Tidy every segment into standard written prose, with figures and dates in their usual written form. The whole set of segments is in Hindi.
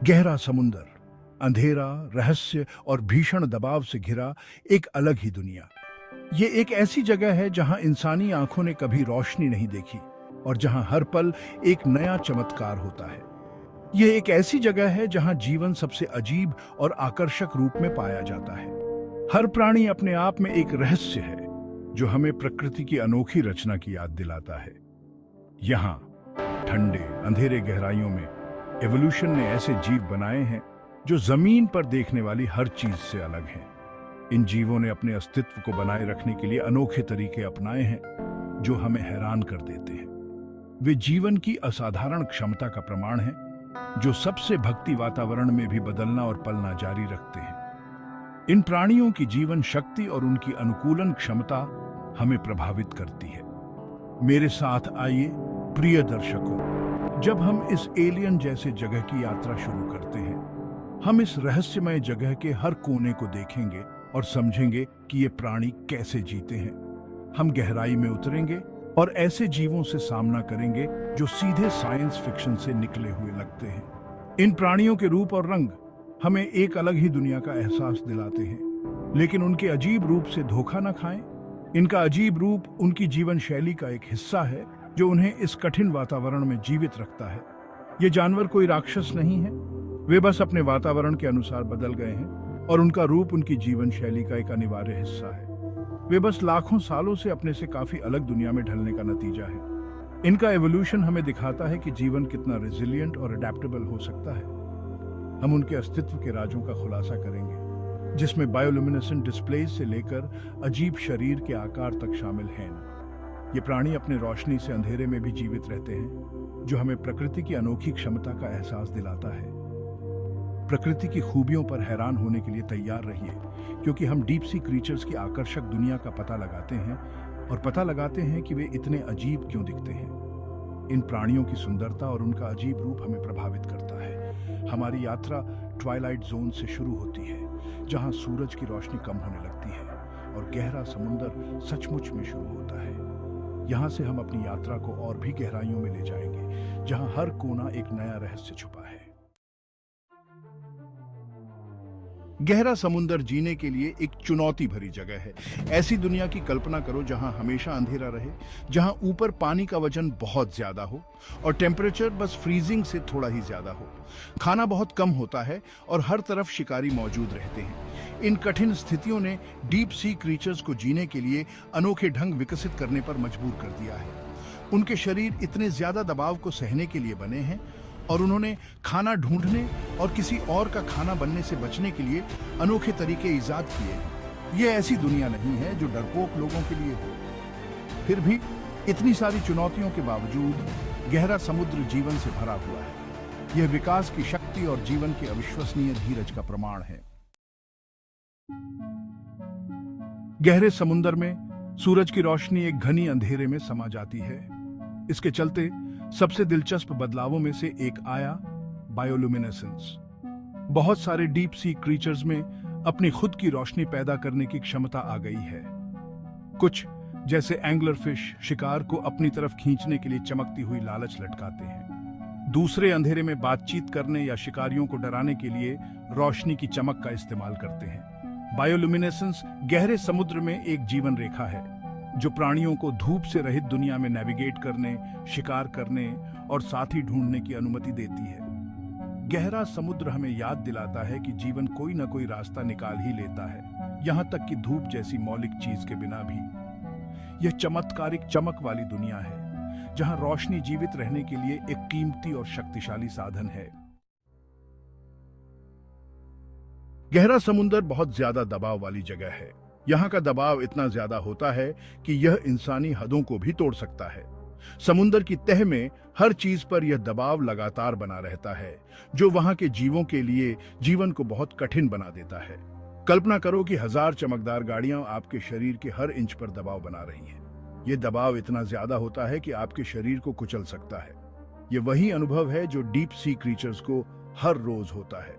गहरा समुंदर, अंधेरा, रहस्य और भीषण दबाव से घिरा एक अलग ही दुनिया। ये एक ऐसी जगह है जहां इंसानी आंखों ने कभी रोशनी नहीं देखी और जहां हर पल एक नया चमत्कार होता है। यह एक ऐसी जगह है जहां जीवन सबसे अजीब और आकर्षक रूप में पाया जाता है। हर प्राणी अपने आप में एक रहस्य है जो हमें प्रकृति की अनोखी रचना की याद दिलाता है। यहाँ ठंडे अंधेरे गहराइयों में एवोल्यूशन ने ऐसे जीव बनाए हैं जो जमीन पर देखने वाली हर चीज से अलग हैं। इन जीवों ने अपने अस्तित्व को बनाए रखने के लिए अनोखे तरीके अपनाए हैं जो हमें हैरान कर देते हैं। वे जीवन की असाधारण क्षमता का प्रमाण हैं जो सबसे भक्ति वातावरण में भी बदलना और पलना जारी रखते हैं। इन प्राणियों की जीवन शक्ति और उनकी अनुकूलन क्षमता हमें प्रभावित करती है। मेरे साथ आइए प्रिय दर्शकों, जब हम इस एलियन जैसे जगह की यात्रा शुरू करते हैं, हम इस रहस्यमय जगह के हर कोने को देखेंगे और समझेंगे कि ये प्राणी कैसे जीते हैं। हम गहराई में उतरेंगे और ऐसे जीवों से सामना करेंगे जो सीधे साइंस फिक्शन से निकले हुए लगते हैं। इन प्राणियों के रूप और रंग हमें एक अलग ही दुनिया का एहसास दिलाते हैं, लेकिन उनके अजीब रूप से धोखा न खाएं। इनका अजीब रूप उनकी जीवन शैली का एक हिस्सा है जो उन्हें इस कठिन वातावरण में जीवित रखता है। ये जानवर कोई राक्षस नहीं है, वे बस अपने वातावरण के अनुसार बदल गए हैं और उनका रूप उनकी जीवन शैली का एक अनिवार्य हिस्सा है। वे बस लाखों सालों से अपने से काफी अलग दुनिया में ढलने का नतीजा है। इनका एवोल्यूशन हमें दिखाता है कि जीवन कितना रेजिलिएंट और अडेप्टेबल हो सकता है। हम उनके अस्तित्व के राजों का खुलासा करेंगे, जिसमें बायोल्यूमिनेसेंट डिस्प्लेज से लेकर अजीब शरीर के आकार तक शामिल हैं। ये प्राणी अपने रोशनी से अंधेरे में भी जीवित रहते हैं, जो हमें प्रकृति की अनोखी क्षमता का एहसास दिलाता है। प्रकृति की खूबियों पर हैरान होने के लिए तैयार रहिए, क्योंकि हम डीप सी क्रीचर्स की आकर्षक दुनिया का पता लगाते हैं और पता लगाते हैं कि वे इतने अजीब क्यों दिखते हैं। इन प्राणियों की सुंदरता और उनका अजीब रूप हमें प्रभावित करता है। हमारी यात्रा ट्वाइलाइट जोन से शुरू होती है, जहां सूरज की रोशनी कम होने लगती है और गहरा समुंदर सचमुच में शुरू होता है। यहाँ से हम अपनी यात्रा को और भी गहराइयों में ले जाएंगे, जहां हर कोना एक नया रहस्य छुपा है। गहरा समुंदर जीने के लिए एक चुनौती भरी जगह है। ऐसी दुनिया की कल्पना करो जहां हमेशा अंधेरा रहे, जहां ऊपर पानी का वजन बहुत ज्यादा हो और टेम्परेचर बस फ्रीजिंग से थोड़ा ही ज्यादा हो। खाना बहुत कम होता है और हर तरफ शिकारी मौजूद रहते हैं। इन कठिन स्थितियों ने डीप सी क्रीचर्स को जीने के लिए अनोखे ढंग विकसित करने पर मजबूर कर दिया है। उनके शरीर इतने ज्यादा दबाव को सहने के लिए बने हैं और उन्होंने खाना ढूंढने और किसी और का खाना बनने से बचने के लिए अनोखे तरीके ईजाद किए हैं। ये ऐसी दुनिया नहीं है जो डरपोक लोगों के लिए हो। फिर भी इतनी सारी चुनौतियों के बावजूद गहरा समुद्र जीवन से भरा हुआ है। यह विकास की शक्ति और जीवन के अविश्वसनीय धीरज का प्रमाण है। गहरे समुद्र में सूरज की रोशनी एक घनी अंधेरे में समा जाती है। इसके चलते सबसे दिलचस्प बदलावों में से एक आया बायोल्यूमिनेसेंस। बहुत सारे डीप सी क्रीचर्स में अपनी खुद की रोशनी पैदा करने की क्षमता आ गई है। कुछ जैसे एंगलर फिश शिकार को अपनी तरफ खींचने के लिए चमकती हुई लालच लटकाते हैं। दूसरे अंधेरे में बातचीत करने या शिकारियों को डराने के लिए रोशनी की चमक का इस्तेमाल करते हैं। बायोल्यूमिनेसेंस गहरे समुद्र में एक जीवन रेखा है जो प्राणियों को धूप से रहित दुनिया में नेविगेट करने, शिकार करने और साथी ढूंढने की अनुमति देती है। गहरा समुद्र हमें याद दिलाता है कि जीवन कोई न कोई रास्ता निकाल ही लेता है, यहां तक कि धूप जैसी मौलिक चीज के बिना भी। यह चमत्कारिक चमक वाली दुनिया है जहां रोशनी जीवित रहने के लिए एक कीमती और शक्तिशाली साधन है। गहरा समुद्र बहुत ज्यादा दबाव वाली जगह है। यहाँ का दबाव इतना ज्यादा होता है कि यह इंसानी हदों को भी तोड़ सकता है। समुद्र की तह में हर चीज पर यह दबाव लगातार बना रहता है, जो वहां के जीवों के लिए जीवन को बहुत कठिन बना देता है। कल्पना करो कि 1000 चमकदार गाड़ियां आपके शरीर के हर इंच पर दबाव बना रही हैं। यह दबाव इतना ज्यादा होता है कि आपके शरीर को कुचल सकता है। यह वही अनुभव है जो डीप सी क्रीचर्स को हर रोज होता है।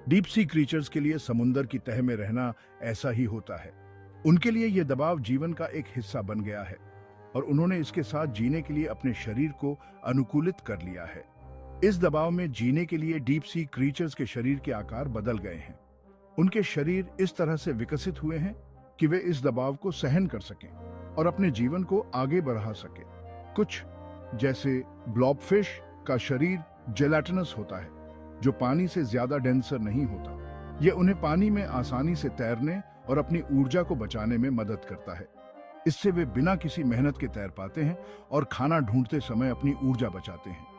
डीप सी क्रीचर्स के लिए समुद्र की तह में रहना ऐसा ही होता है। उनके लिए यह दबाव जीवन का एक हिस्सा बन गया है और उन्होंने इसके साथ जीने के लिए अपने शरीर को अनुकूलित कर लिया है। इस दबाव में जीने के लिए डीप सी क्रीचर्स के शरीर के आकार बदल गए हैं। उनके शरीर इस तरह से विकसित हुए हैं कि वे इस दबाव को सहन कर सकें और अपने जीवन को आगे बढ़ा सकें। कुछ, जैसे ब्लॉबफिश का शरीर जेलाटिनस होता है, जो पानी से ज्यादा डेंसर नहीं होता। यह उन्हें पानी में आसानी से तैरने और अपनी ऊर्जा को बचाने में मदद करता है। इससे वे बिना किसी मेहनत के तैर पाते हैं और खाना ढूंढते समय अपनी ऊर्जा बचाते हैं।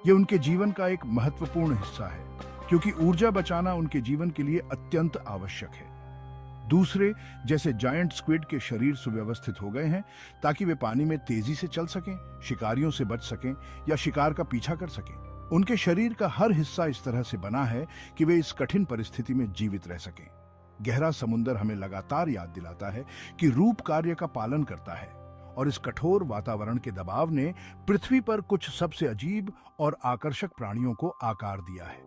यह उनके जीवन का एक महत्वपूर्ण हिस्सा है, क्योंकि ऊर्जा बचाना उनके जीवन के लिए अत्यंत आवश्यक है। दूसरे, जैसे जायंट स्क्विड के शरीर सुव्यवस्थित हो गए हैं ताकि वे पानी में तेजी से चल सकें, शिकारियों से बच सकें या शिकार का पीछा कर सकें। उनके शरीर का हर हिस्सा इस तरह से बना है कि वे इस कठिन परिस्थिति में जीवित रह सकें। गहरा समुद्र हमें लगातार याद दिलाता है कि रूप कार्य का पालन करता है, और इस कठोर वातावरण के दबाव ने पृथ्वी पर कुछ सबसे अजीब और आकर्षक प्राणियों को आकार दिया है।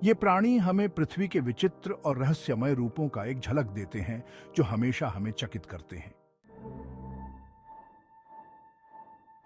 ये प्राणी हमें पृथ्वी के विचित्र और रहस्यमय रूपों का एक झलक देते हैं, जो हमेशा हमें चकित करते हैं।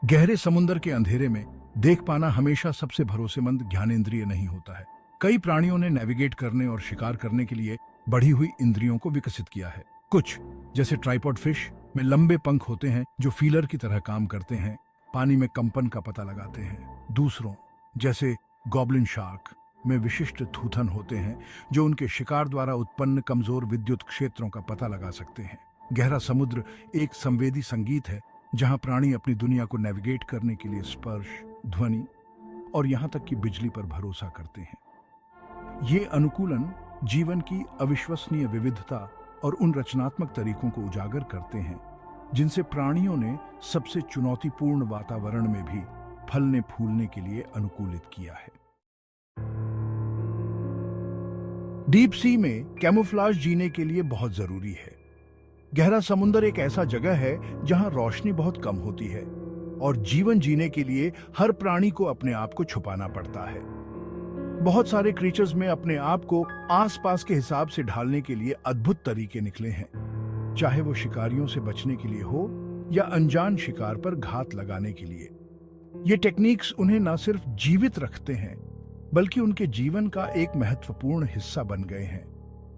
गहरे समुद्र के अंधेरे में देख पाना हमेशा सबसे भरोसेमंद ज्ञानेंद्रिय नहीं होता है। कई प्राणियों ने नेविगेट करने और शिकार करने के लिए बढ़ी हुई इंद्रियों को विकसित किया है। कुछ, जैसे ट्राइपॉड फिश में लंबे पंख होते हैं जो फीलर की तरह काम करते हैं, पानी में कंपन का पता लगाते हैं। दूसरों, जैसे गॉबलिन शार्क में विशिष्ट थूथन होते हैं जो उनके शिकार द्वारा उत्पन्न कमजोर विद्युत क्षेत्रों का पता लगा सकते हैं। गहरा समुद्र एक संवेदी संगीत है जहां प्राणी अपनी दुनिया को नेविगेट करने के लिए स्पर्श, ध्वनि और यहां तक कि बिजली पर भरोसा करते हैं। ये अनुकूलन जीवन की अविश्वसनीय विविधता और उन रचनात्मक तरीकों को उजागर करते हैं जिनसे प्राणियों ने सबसे चुनौतीपूर्ण वातावरण में भी फलने फूलने के लिए अनुकूलित किया है। डीप सी में कैमोफ्लाज जीने के लिए बहुत जरूरी है। गहरा समुद्र एक ऐसा जगह है जहां रोशनी बहुत कम होती है और जीवन जीने के लिए हर प्राणी को अपने आप को छुपाना पड़ता है। बहुत सारे क्रीचर्स में अपने आप को आसपास के हिसाब से ढालने के लिए अद्भुत तरीके निकले हैं, चाहे वो शिकारियों से बचने के लिए हो या अनजान शिकार पर घात लगाने के लिए। ये टेक्निक्स उन्हें न सिर्फ जीवित रखते हैं बल्कि उनके जीवन का एक महत्वपूर्ण हिस्सा बन गए हैं।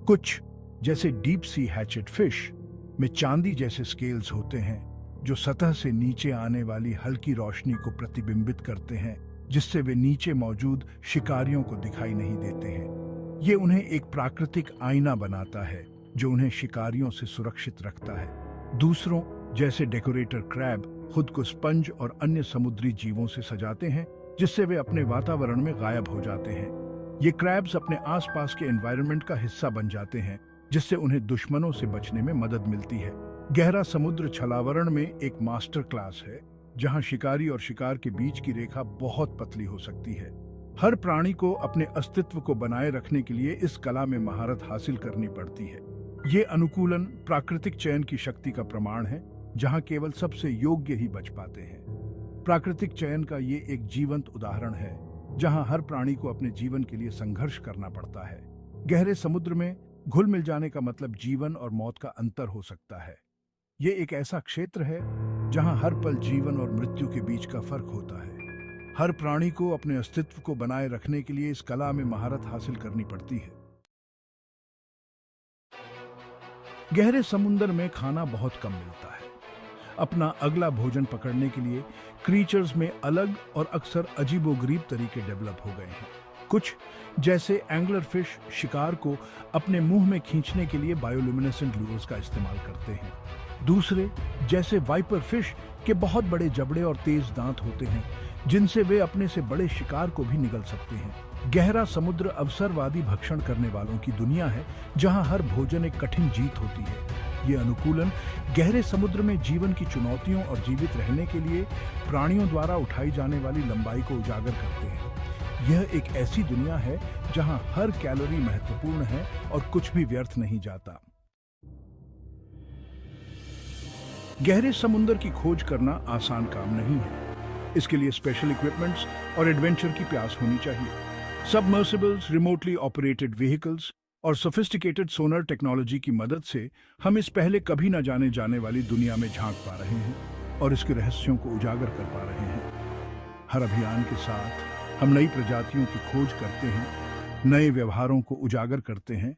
कुछ, जैसे डीप सी हैचेट फिश में चांदी जैसे स्केल्स होते हैं जो सतह से नीचे आने वाली हल्की रोशनी को प्रतिबिंबित करते हैं, जिससे वे नीचे मौजूद शिकारियों को दिखाई नहीं देते हैं। ये उन्हें एक प्राकृतिक आईना बनाता है जो उन्हें शिकारियों से सुरक्षित रखता है। दूसरों, जैसे डेकोरेटर क्रैब खुद को स्पंज और अन्य समुद्री जीवों से सजाते हैं, जिससे वे अपने वातावरण में गायब हो जाते हैं। ये क्रैब्स अपने आसपास के एनवायरनमेंट का हिस्सा बन जाते हैं, जिससे उन्हें दुश्मनों से बचने में मदद मिलती है। गहरा समुद्र छलावरण में एक मास्टर क्लास है जहां शिकारी और शिकार के बीच की रेखा बहुत पतली हो सकती है। हर प्राणी को अपने अस्तित्व को बनाए रखने के लिए इस कला में महारत हासिल करनी पड़ती है। ये अनुकूलन प्राकृतिक चयन की शक्ति का प्रमाण है, जहां केवल सबसे योग्य ही बच पाते हैं। प्राकृतिक चयन का ये एक जीवंत उदाहरण है जहां हर प्राणी को अपने जीवन के लिए संघर्ष करना पड़ता है। गहरे समुद्र में घुल मिल जाने का मतलब जीवन और मौत का अंतर हो सकता है। ये एक ऐसा क्षेत्र है जहां हर पल जीवन और मृत्यु के बीच का फर्क होता है। हर प्राणी को अपने अस्तित्व को बनाए रखने के लिए इस कला में महारत हासिल करनी पड़ती है। गहरे समुद्र में खाना बहुत कम मिलता है। अपना अगला भोजन पकड़ने के लिए क्रीचर्स में अलग और अक्सर अजीबोगरीब तरीके डेवलप हो गए हैं। कुछ, जैसे एंगलर फिश, शिकार को अपने मुंह में खींचने के लिए बायोल्यूमिनेसेंट लूअर्स का इस्तेमाल करते हैं। दूसरे, जैसे वाइपर फिश के बहुत बड़े जबड़े और तेज दांत होते हैं जिनसे वे अपने से बड़े शिकार को भी निगल सकते हैं। गहरा समुद्र अवसरवादी भक्षण करने वालों की दुनिया है जहां हर भोजन एक कठिन जीत होती है। ये अनुकूलन गहरे समुद्र में जीवन की चुनौतियों और जीवित रहने के लिए प्राणियों द्वारा उठाई जाने वाली लंबाई को उजागर करते हैं। यह एक ऐसी दुनिया है जहां हर कैलोरी महत्वपूर्ण है और कुछ भी व्यर्थ नहीं जाता। गहरे समुद्र की खोज करना आसान काम नहीं है। इसके लिए स्पेशल इक्विपमेंट्स और एडवेंचर की प्यास होनी चाहिए। सबमर्सिबल्स, रिमोटली ऑपरेटेड व्हीकल्स और सोफिस्टिकेटेड सोनर टेक्नोलॉजी की मदद से हम इस पहले कभी न जाने जाने वाली दुनिया में झांक पा रहे हैं और इसके रहस्यों को उजागर कर पा रहे हैं। हर अभियान के साथ हम नई प्रजातियों की खोज करते हैं, नए व्यवहारों को उजागर करते हैं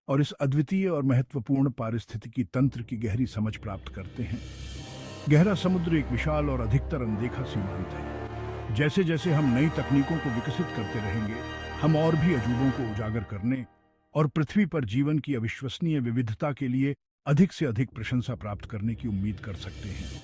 और इस अद्वितीय और महत्वपूर्ण पारिस्थितिकी तंत्र की गहरी समझ प्राप्त करते हैं। गहरा समुद्र एक विशाल और अधिकतर अनदेखा सीमांत है। जैसे जैसे हम नई तकनीकों को विकसित करते रहेंगे, हम और भी अजूबों को उजागर करने और पृथ्वी पर जीवन की अविश्वसनीय विविधता के लिए अधिक से अधिक प्रशंसा प्राप्त करने की उम्मीद कर सकते हैं।